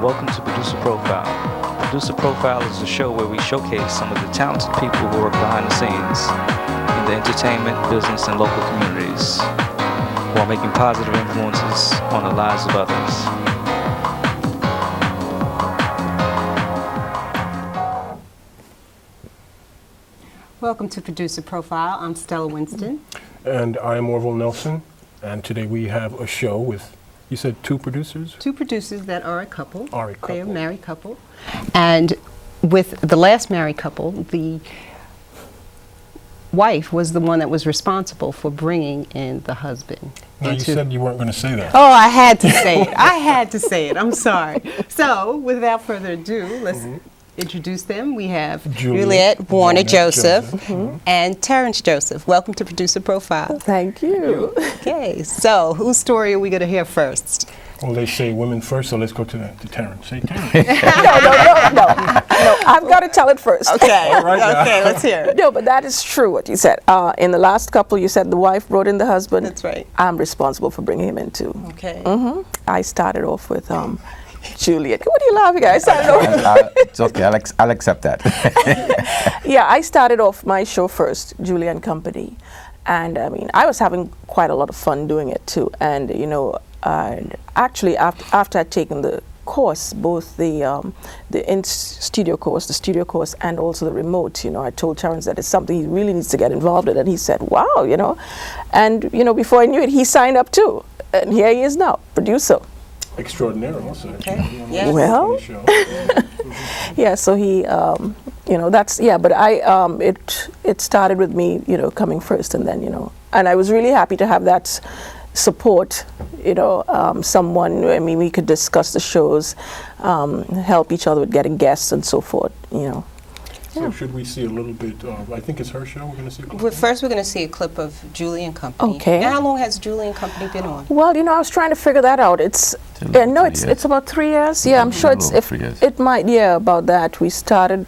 welcome to Producer Profile. Producer Profile is a show where we showcase some of the talented people who work behind the scenes in the entertainment, business, and local communities, while making positive influences on the lives of others. Welcome to Producer Profile. I'm Stella Winston. And I'm Orville Nelson. And today we have a show with, you said two producers? Two producers that are a couple. Are a couple. They're a married couple. And with the last married couple, the wife was the one that was responsible for bringing in the husband. No, you said you weren't going to say that. Oh, I had to say it. I had to say it. I'm sorry. So, without further ado, let's introduce them. We have Juliet Warner Joseph and Terrance Joseph. Welcome to Producer Profile. Thank you. Okay, so whose story are we going to hear first? Well, they say women first, so let's go to Terrance. Say Terrance. No, I've got to tell it first. Okay, okay, let's hear it. No, but that is true what you said. In the last couple, you said the wife brought in the husband. That's right. I'm responsible for bringing him in too. Okay. I started off with Juliet. What are you laughing at? I started off. It's okay, I'll accept that. Yeah, I started off my show first, Juliet and Company. And I mean, I was having quite a lot of fun doing it too. And, you know, actually after I'd taken the course, both the studio course, and also the remote, you know, I told Terrance that it's something he really needs to get involved in. And he said, wow, you know. And, you know, before I knew it, he signed up too. And here he is now, producer. Extraordinaire also. Okay. Yes. Well, yeah, so he, you know, that's, yeah, but it started with me, you know, coming first, and then, you know, and I was really happy to have that support, you know, someone, I mean, we could discuss the shows, help each other with getting guests and so forth, you know. So should we see a little bit of, I think it's her show, we're going to see a clip? Well, first we're going to see a clip of Julie and Company. Okay. Now, how long has Julie and Company been on? Well, you know, I was trying to figure that out. It's about 3 years. Yeah, I'm sure it might, yeah, about that. We started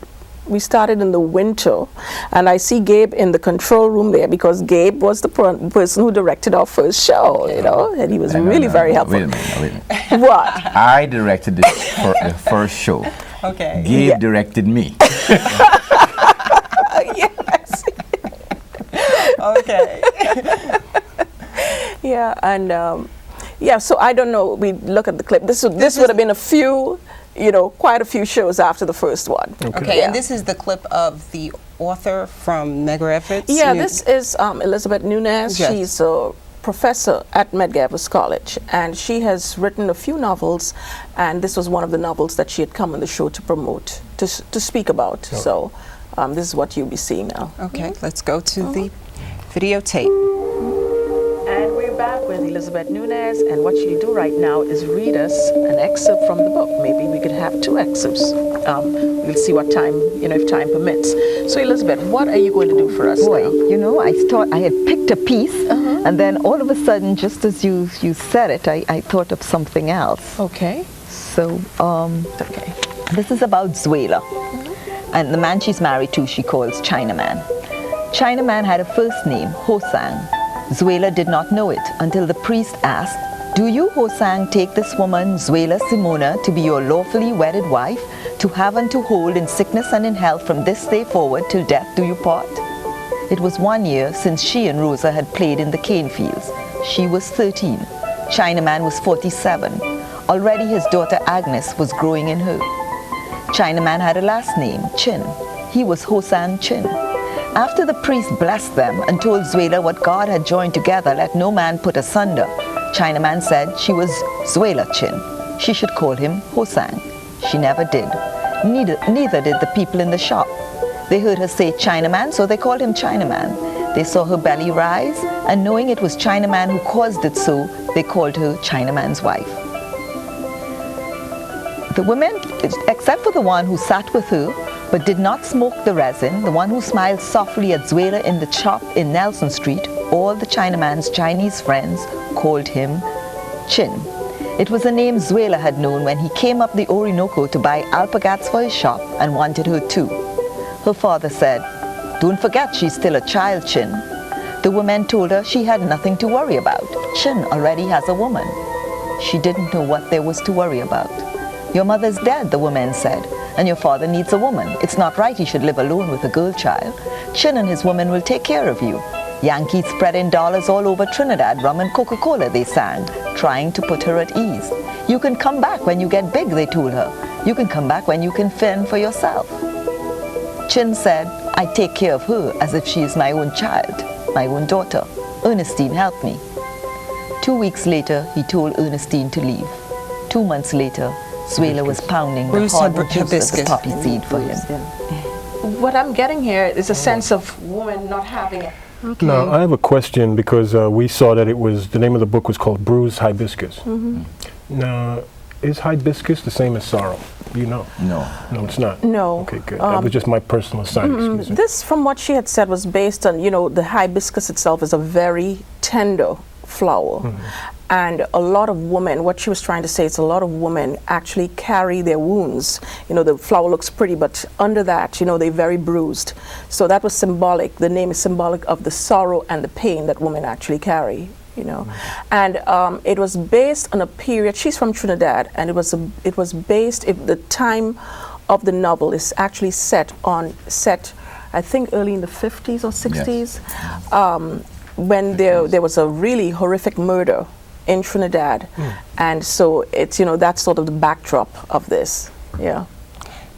in the winter, and I see Gabe in the control room there because Gabe was the person who directed our first show, you know, and he was really very helpful. Wait a minute. What? I directed the first show. Okay. Gabe directed me. Yes. Okay. Yeah, and yeah, so I don't know. We look at the clip. This would have been a few, you know, quite a few shows after the first one. Okay, yeah. And this is the clip of the author from Medgar Evers. Yeah, this is Elizabeth Nunez. Yes. She's a professor at Medgar Evers College, and she has written a few novels, and this was one of the novels that she had come on the show to promote, to speak about. So this is what you'll be seeing now. Okay, let's go to the videotape. And we're back with Elizabeth Nunez, and what she'll do right now is read us an excerpt from the book. Maybe we could have two excerpts. We'll see what time, you know, if time permits. So Elizabeth, what are you going to do for us now? You know, I thought I had picked a piece, and then all of a sudden, just as you said it, I thought of something else. Okay. So, this is about Zuela. And the man she's married to, she calls Chinaman. Chinaman had a first name, Hosang. Zuela did not know it until the priest asked, "Do you, Hosang, take this woman, Zuela Simona, to be your lawfully wedded wife, to have and to hold in sickness and in health from this day forward till death do you part?" It was 1 year since she and Rosa had played in the cane fields. She was 13. Chinaman was 47. Already his daughter Agnes was growing in her. Chinaman had a last name, Chin. He was Hosang Chin. After the priest blessed them and told Zuela what God had joined together, let no man put asunder, Chinaman said she was Zuela Chin. She should call him Hosang. She never did. Neither did the people in the shop. They heard her say Chinaman, so they called him Chinaman. They saw her belly rise, and knowing it was Chinaman who caused it so, they called her Chinaman's wife. The women, except for the one who sat with her, but did not smoke the resin, the one who smiled softly at Zuela in the shop in Nelson Street, all the Chinaman's Chinese friends called him Chin. It was a name Zuela had known when he came up the Orinoco to buy alpagats for his shop and wanted her too. Her father said, "Don't forget she's still a child, Chin." The woman told her she had nothing to worry about. Chin already has a woman. She didn't know what there was to worry about. Your mother's dead, the woman said, and your father needs a woman. It's not right he should live alone with a girl child. Chin and his woman will take care of you. Yankees spreading dollars all over Trinidad, rum and Coca-Cola, they sang, trying to put her at ease. You can come back when you get big, they told her. You can come back when you can fend for yourself. Chin said, I take care of her as if she is my own child, my own daughter. Ernestine helped me. 2 weeks later, he told Ernestine to leave. 2 months later, Zuela was pounding the hard juice of the poppy seed for him. What I'm getting here is a sense of women not having it. Okay. Now, I have a question because we saw that the name of the book was called Bruised Hibiscus. Now, is hibiscus the same as sorrow? Do you know? No. No, it's not? No. Okay, good. That was just my personal side, excuse me. This, from what she had said, was based on, the hibiscus itself is a very tender flower. And a lot of women, what she was trying to say is a lot of women actually carry their wounds. The flower looks pretty, but under that, they're very bruised. So that was symbolic. The name is symbolic of the sorrow and the pain that women actually carry. And it was based on a period. She's from Trinidad, and it was based. The time of the novel is actually set, I think, early in the 50s or 60s, when there was a really horrific murder in Trinidad, and so it's that's sort of the backdrop of this. Yeah.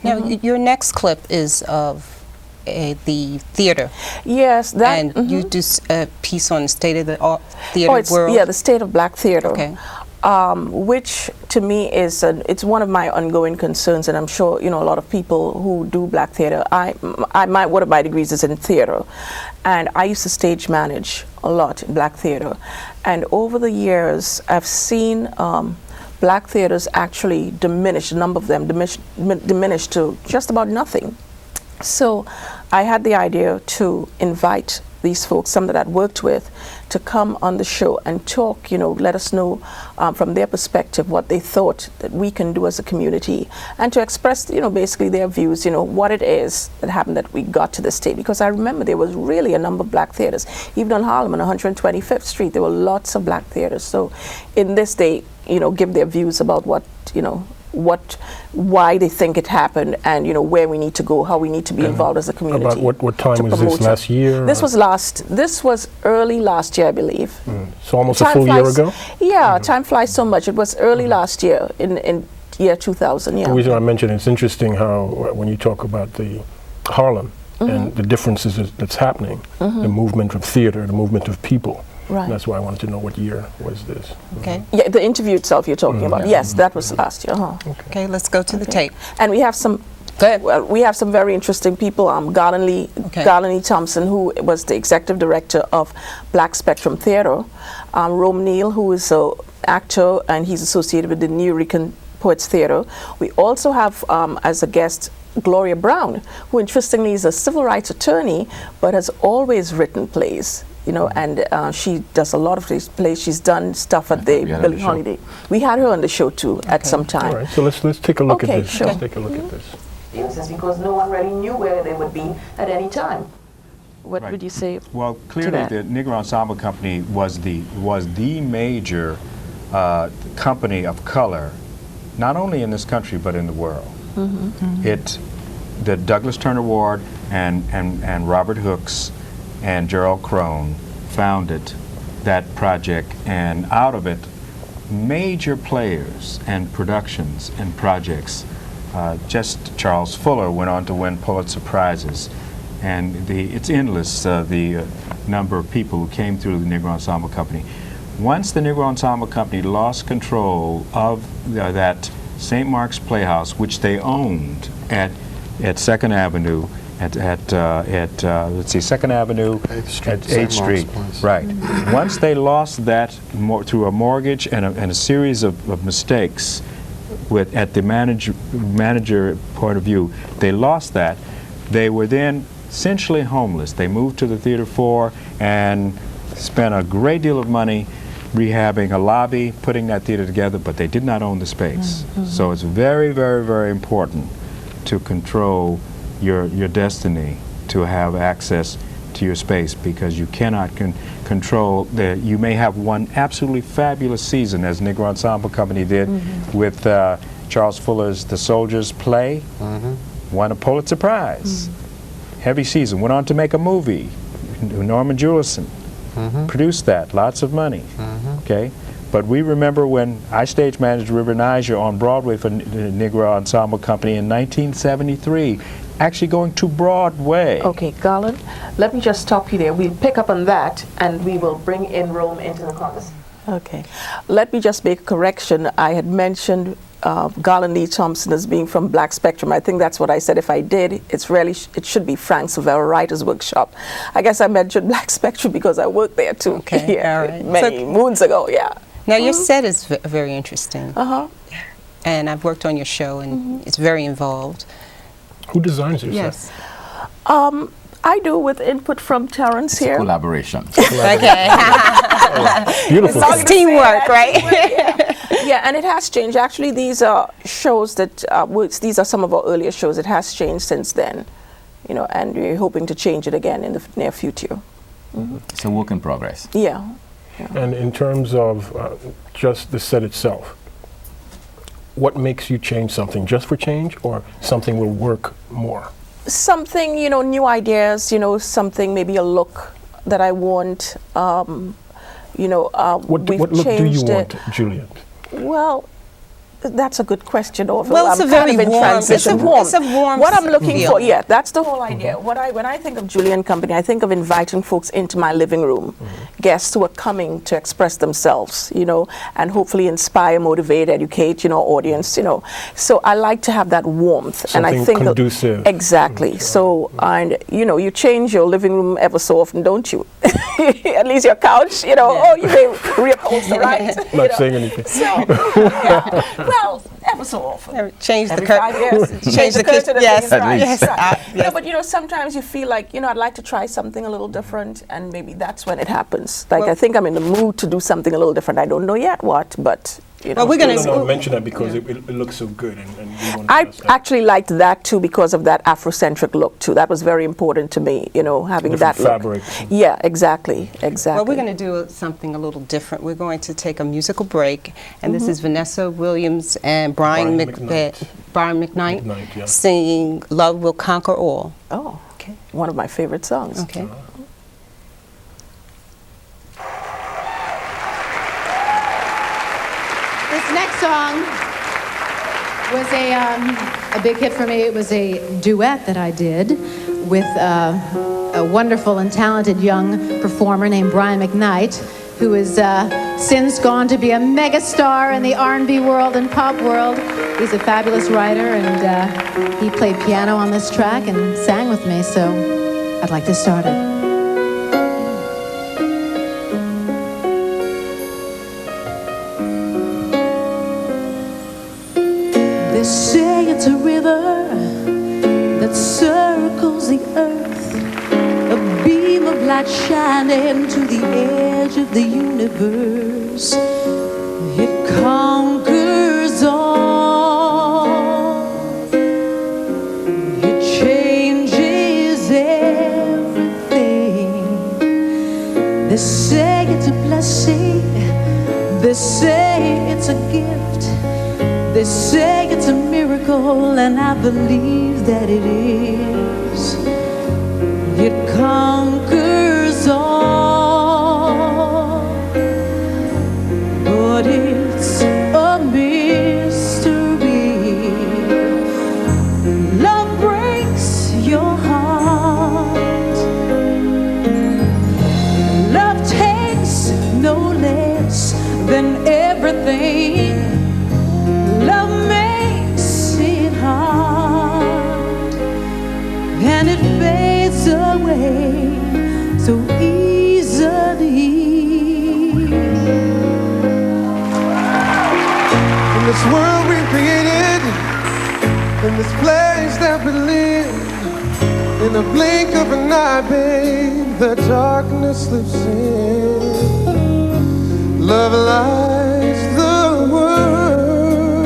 Now, your next clip is of the theater. Yes, that. And you do a piece on the state of the theater world. Yeah, the state of black theater. Okay. Which to me is it's one of my ongoing concerns, and I'm sure a lot of people who do black theater. One of my degrees is in theater, and I used to stage manage a lot in black theater, and over the years I've seen black theaters actually diminish. The number of them diminish to just about nothing. So I had the idea to invite these folks, some that I'd worked with, to come on the show and talk, let us know from their perspective what they thought that we can do as a community, and to express, basically their views, what it is that happened that we got to this state. Because I remember there was really a number of black theaters. Even on Harlem, on 125th Street, there were lots of black theaters. So in this, they, give their views about what, why they think it happened, and where we need to go, how we need to be involved as a community. About what time was this? Last year? This was early last year, I believe. So almost a full year ago? Yeah, time flies so much. It was early last year, in year 2000. Yeah. The reason I mentioned it's interesting how when you talk about the Harlem and the differences that's happening, the movement of theater, the movement of people. Right. That's why I wanted to know what year was this. Okay. Yeah, the interview itself you're talking about. Yes, that was last year. Okay, let's go to the tape. And we have some. Well, we have some very interesting people. Garland Thompson, who was the executive director of Black Spectrum Theater. Rome Neal, who is an actor, and he's associated with the New Rican Poets Theater. We also have as a guest Gloria Brown, who interestingly is a civil rights attorney, but has always written plays. And she does a lot of these plays. She's done stuff at the Billie Holiday. We had her on the show too at some time. All right, so let's take a look at this. Sure. Let's take a look at this. Because no one really knew where they would be at any time. What would you say? Well, clearly the Negro Ensemble Company was the major company of color, not only in this country but in the world. The Douglas Turner Ward and Robert Hooks and Gerald Crone founded that project, and out of it, major players and productions and projects. Just Charles Fuller went on to win Pulitzer Prizes, and it's endless, the number of people who came through the Negro Ensemble Company. Once the Negro Ensemble Company lost control of that St. Mark's Playhouse, which they owned at 2nd Avenue, at 2nd Avenue, 8th Street. Right. Once they lost that through a mortgage and a series of mistakes at the manager point of view, they lost that. They were then essentially homeless. They moved to the Theater 4 and spent a great deal of money rehabbing a lobby, putting that theater together, but they did not own the space. So it's very, very, very important to control your destiny, to have access to your space, because you cannot control the. You may have one absolutely fabulous season, as Negro Ensemble Company did with Charles Fuller's The Soldier's Play, won a Pulitzer Prize. Heavy season. Went on to make a movie. Norman Jewison produced that. Lots of money. Okay. But we remember when I stage managed River Niger on Broadway for Negro Ensemble Company in 1973, actually going to Broadway. Okay, Garland, let me just stop you there. We'll pick up on that and we will bring in Rome into the conversation. Okay. Let me just make a correction. I had mentioned Garland Lee Thompson as being from Black Spectrum. I think that's what I said. If I did, it should be Frank Silvera Writers Workshop. I guess I mentioned Black Spectrum because I worked there too. Okay, yeah, all right. many moons ago, yeah. Now, your set is very interesting. And I've worked on your show, and it's very involved. Who designs your Yes. set? I do, with input from Terrance here. Collaboration. Okay. Beautiful. It's teamwork, right? Yeah, and it has changed. Actually, these are shows that, these are some of our earlier shows. It has changed since then, you know, and we're hoping to change it again in the near future. It's a work in progress. Yeah. And in terms of just the set itself, what makes you change something? Just for change, or something will work more? Something, you know, new ideas, you know, something, maybe a look that I want, you know, What look do you want, Juliet? Well, that's a good question. Well, it's I'm a kind very of in warm. transition. It's a warm. What I'm looking feel. for, yeah, that's the whole idea. When I think of Juliet and Company, I think of inviting folks into my living room, guests who are coming to express themselves, you know, and hopefully inspire, motivate, educate, you know, audience, you know. So I like to have that warmth, Something and I think conducive. Exactly. So, and you know, you change your living room ever so often, don't you? At least your couch, you know. Oh, you may reupholster, right? Not saying anything. So, yeah. Well, ever so often. Change the Every curtain. 5 years. Change the curtain. kitchen. Yes, At least. yes. Yeah, but you know, sometimes you feel like, you know, I'd like to try something a little different, and maybe that's when it happens. Like, I think I'm in the mood to do something a little different. I don't know yet what, but, you know. Well, we're gonna No, mention that because it looks so good, and we want to I discuss that. actually liked that too because of that Afrocentric look too. That was very important to me, you know, having Different that fabric. look. Yeah, exactly. Well, we're going to do something a little different. We're going to take a musical break, and this is Vanessa Williams and Brian McKnight McKnight, yeah. singing "Love Will Conquer All." Oh, okay. One of my favorite songs. Okay. This next song was a big hit for me. It was a duet that I did with a wonderful and talented young performer named Brian McKnight, who has since gone to be a megastar in the R&B world and pop world. He's a fabulous writer, and he played piano on this track and sang with me, so I'd like to start it. They say it's a river that circles the earth, a beam of light shining to the edge of the universe. It conquers all. It changes everything. They say it's a blessing. They say it's a gift. They say it's a miracle, and I believe that it is. It conquers all, but it's a mystery. Love breaks your heart. Love takes no less than everything. Love makes it hard, and it fades away so easily. In this world we created, in this place that we live, in the blink of an eye, babe, the darkness slips in. Love lights the world,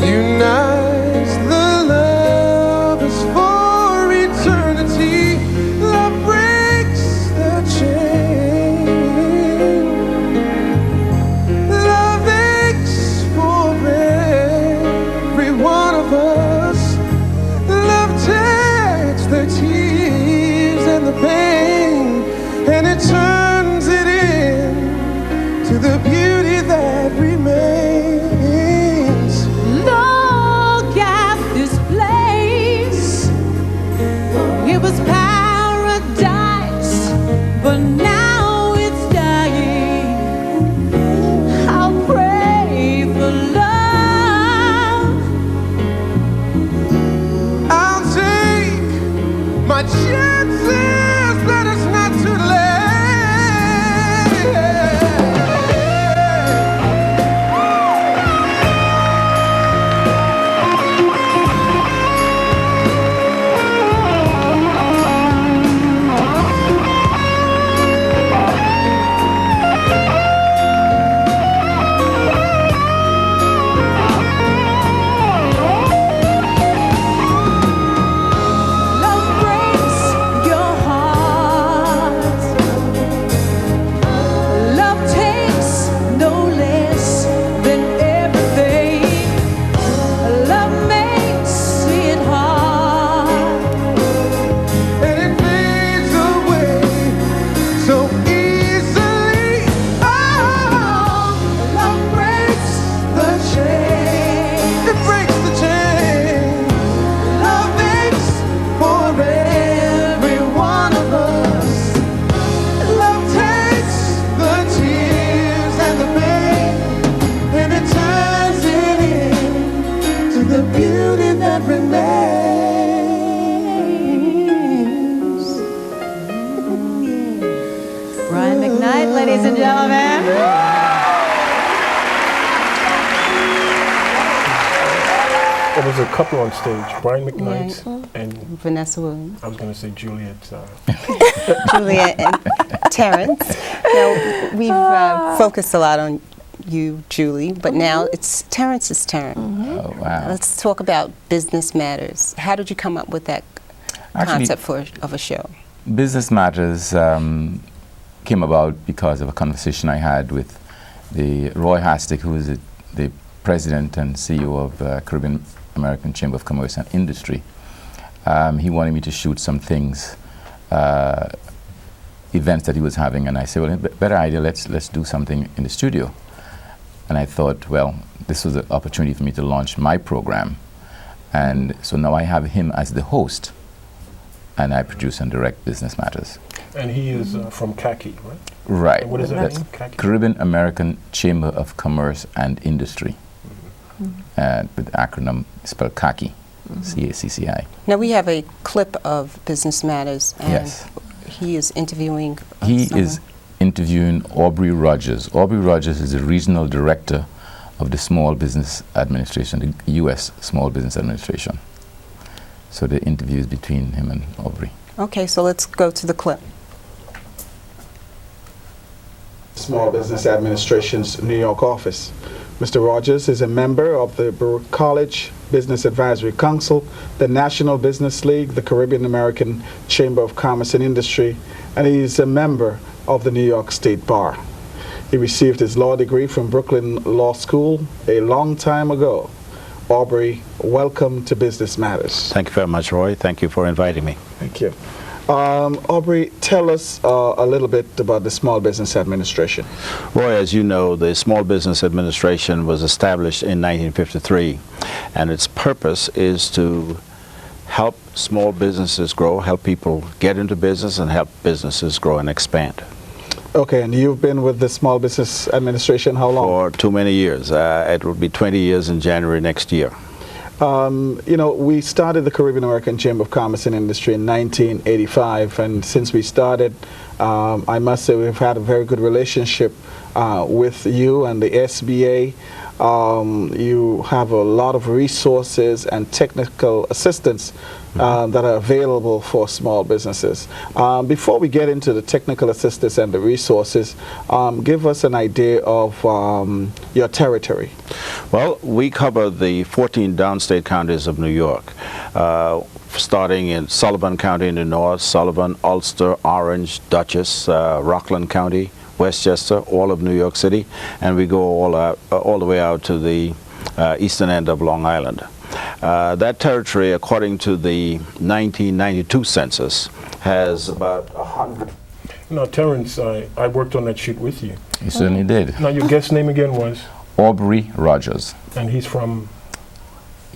unites the lovers for eternity. gentlemen. There was a couple on stage, Brian McKnight and Vanessa Williams. I was going to say Juliet. Juliet and Terrance. Now, we've focused a lot on you, Julie, but now it's Terrance's turn. Oh, wow. Let's talk about business matters. How did you come up with that concept of a show? Business Matters came about because of a conversation I had with Roy Hastick, who is the president and CEO of Caribbean American Chamber of Commerce and Industry. He wanted me to shoot some things, events that he was having, and I said, well, better idea, let's do something in the studio. And I thought, well, this was an opportunity for me to launch my program. And so now I have him as the host, and I produce and direct Business Matters. And he is from CACI, right? Right. And what is that That's name? CACI? Caribbean American Chamber of Commerce and Industry. With the acronym spelled CACI, C-A-C-C-I. Now, we have a clip of Business Matters, and Yes. he is interviewing He someone. is interviewing Aubrey Rogers. Aubrey Rogers is the regional director of the Small Business Administration, the U.S. Small Business Administration. So the interview is between him and Aubrey. Okay, so let's go to the clip. Small Business Administration's New York office. Mr. Rogers is a member of the Baruch College Business Advisory Council, the National Business League, the Caribbean American Chamber of Commerce and Industry, and he is a member of the New York State Bar. He received his law degree from Brooklyn Law School a long time ago. Aubrey, welcome to Business Matters. Thank you very much, Roy. Thank you for inviting me. Thank you. Aubrey, tell us a little bit about the Small Business Administration. Roy, as you know, the Small Business Administration was established in 1953, and its purpose is to help small businesses grow, help people get into business, and help businesses grow and expand. Okay, and you've been with the Small Business Administration how long? For too many years. It will be 20 years in January next year. You know, we started the Caribbean American Chamber of Commerce and Industry in 1985, and since we started, I must say we've had a very good relationship with you and the SBA. You have a lot of resources and technical assistance that are available for small businesses. Before we get into the technical assistance and the resources, give us an idea of your territory. Well, we cover the 14 downstate counties of New York, starting in Sullivan County in the north, Sullivan, Ulster, Orange, Dutchess, Rockland County, Westchester, all of New York City, and we go all the way out to the eastern end of Long Island. That territory, according to the 1992 census, has about 100. Now, Terrance, I worked on that shoot with you. You certainly did. Now, your guest name again was? Aubrey Rogers. And he's from?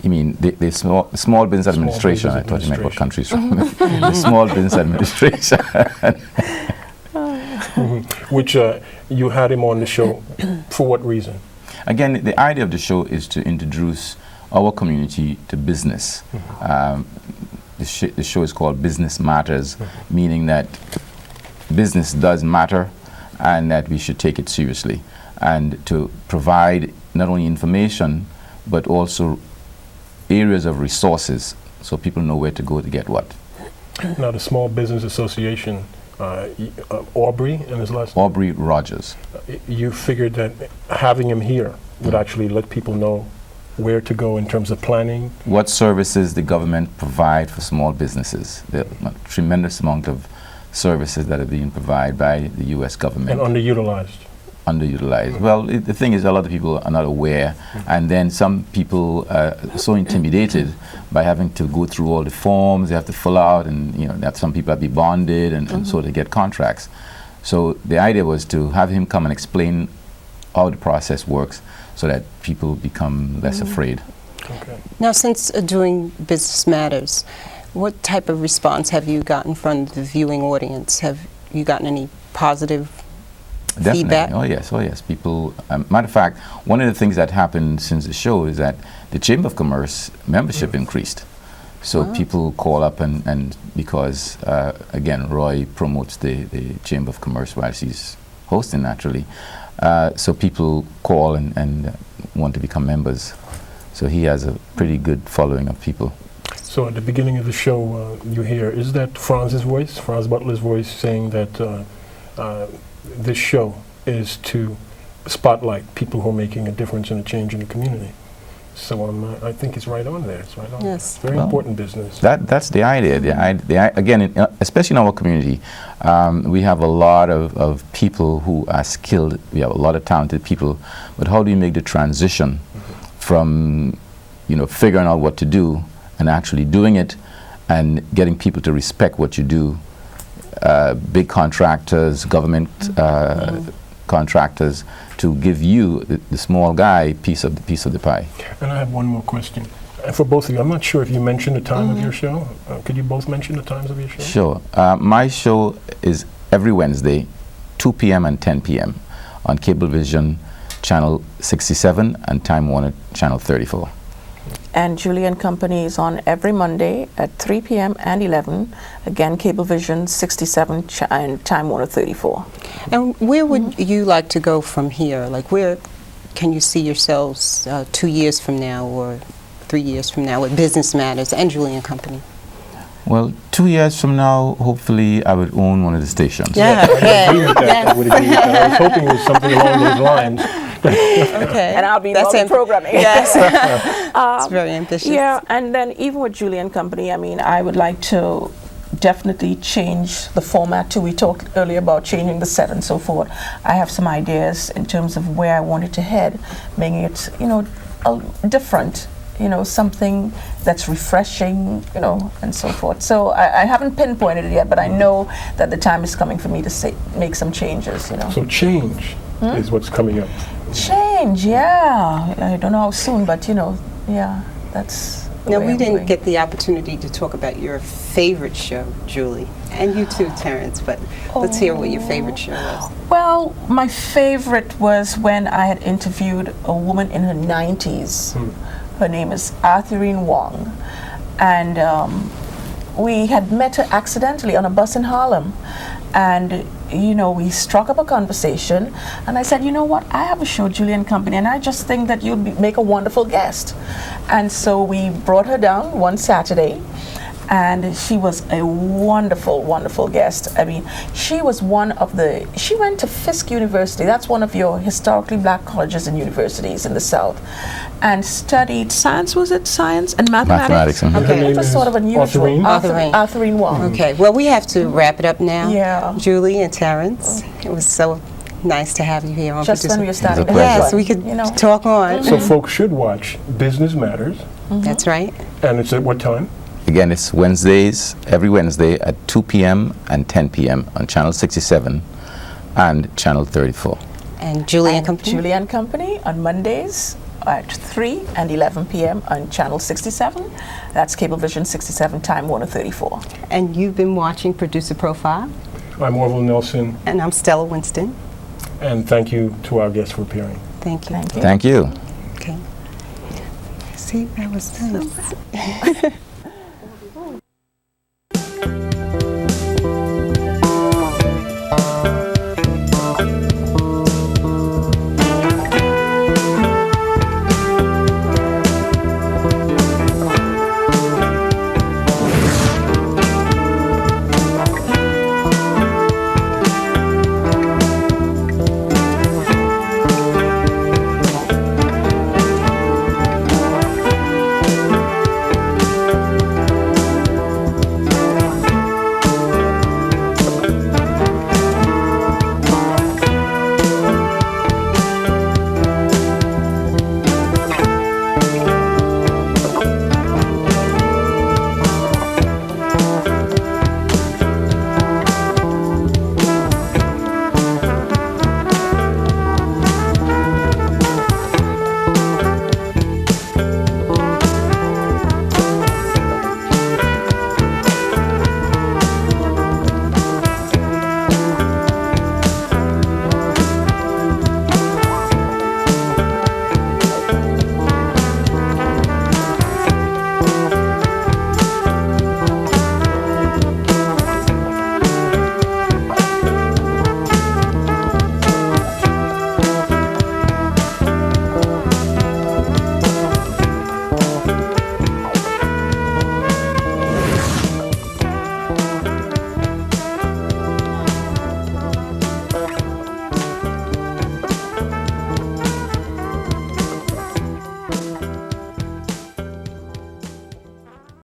You mean the Small Business Administration? I thought you meant what country's from. The Small Business Administration. Which you had him on the show for what reason? Again, the idea of the show is to introduce our community to business. The show is called Business Matters, meaning that business does matter and that we should take it seriously, and to provide not only information but also areas of resources so people know where to go to get what. Now, the Small Business Association, Aubrey and his last name? Aubrey Rogers. You figured that having him here would actually let people know where to go in terms of planning? What services the government provide for small businesses. There are a tremendous amount of services that are being provided by the U.S. government. And underutilized. Underutilized. Well, the thing is, a lot of people are not aware, and then some people are so intimidated by having to go through all the forms they have to fill out, and that some people have to be bonded, and so to get contracts. So the idea was to have him come and explain how the process works, so that people become less afraid. Okay. Now, since doing Business Matters, what type of response have you gotten from the viewing audience? Have you gotten any positive feedback? Oh yes. People, matter of fact, one of the things that happened since the show is that the Chamber of Commerce membership increased. So people call up and because, again, Roy promotes the Chamber of Commerce while he's hosting naturally. So people call and want to become members. So he has a pretty good following of people. So at the beginning of the show, you hear, is that Franz's voice, Franz Butler's voice, saying that this show is to spotlight people who are making a difference and a change in the community? So I think it's right on there. It's right on. Yes. Very important business. That's the idea. Again, especially in our community, we have a lot of people who are skilled. We have a lot of talented people. But how do you make the transition from, figuring out what to do and actually doing it, and getting people to respect what you do? Big contractors, government contractors, to give you, the small guy, piece of the pie. And I have one more question. For both of you, I'm not sure if you mentioned the time of your show. Could you both mention the times of your show? Sure. My show is every Wednesday, 2 p.m. and 10 p.m. on Cablevision Channel 67 and Time Warner Channel 34. And Juliet Company is on every Monday at 3 p.m. and 11. Again, Cablevision 67 and Time Warner 34. And where would you like to go from here? Like, where can you see yourselves 2 years from now or 3 years from now with Business Matters and Juliet Company? Well, 2 years from now, hopefully, I would own one of the stations. Yeah. I would agree with that. I would agree with that. I was hoping it was something along those lines. Okay. And I'll be involved in programming. Yes. It's very ambitious. Yeah, and then even with Juliet Company, I would like to definitely change the format too. We talked earlier about changing the set and so forth. I have some ideas in terms of where I want it to head, making it, different. Something that's refreshing, and so forth. So I haven't pinpointed it yet, but I know that the time is coming for me to make some changes, So change is what's coming up. Change, yeah. I don't know how soon, but that's the Now, way we I'm didn't going. get the opportunity to talk about your favorite show, Julie, and you too, Terrance, but let's hear what your favorite show was. Well, my favorite was when I had interviewed a woman in her 90s. Her name is Arthurine Wong, and we had met her accidentally on a bus in Harlem, and we struck up a conversation, and I said, you know what, I have a show, Juliet Company, and I just think that you'd make a wonderful guest. And so we brought her down one Saturday, and she was a wonderful, wonderful guest. She was she went to Fisk University, that's one of your historically black colleges and universities in the South, and studied science, was it? Science and mathematics? Okay, it was sort of unusual. Arthurine Wong. Okay, well, we have to wrap it up now. Yeah. Julie and Terrance, it was so nice to have you here on Just when we were starting to Yes, we could talk on. So folks should watch Business Matters. That's right. And it's at what time? Again, it's every Wednesday at 2 p.m. and 10 p.m. on Channel 67 and Channel 34. And Juliet Company? Juliet Company on Mondays at 3 and 11 p.m. on Channel 67. That's Cablevision 67, Time Warner 34. And you've been watching Producer Profile. I'm Orville Nelson. And I'm Stella Winston. And thank you to our guests for appearing. Thank you. Thank you. Thank you. Okay. See, that was nice.